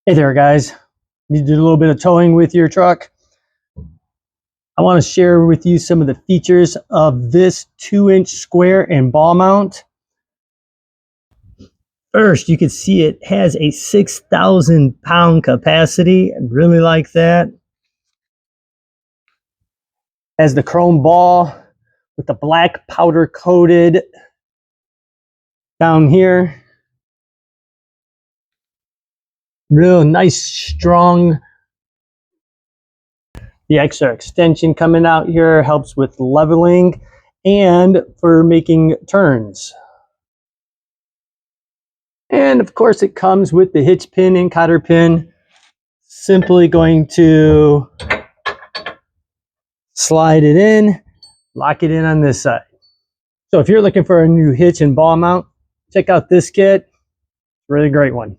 Hey there, guys. You do a little bit of towing with your truck. I want to share with you some of the features of this 2-inch square and ball mount. First, you can see it has a 6,000 pound capacity. I really like that. Has the chrome ball with the black powder coated down here. Real nice, strong. The extra extension coming out here helps with leveling and for making turns. And of course it comes with the hitch pin and cotter pin. Simply going to slide it in, lock it in on this side. So if you're looking for a new hitch and ball mount, check out this kit. Really great one.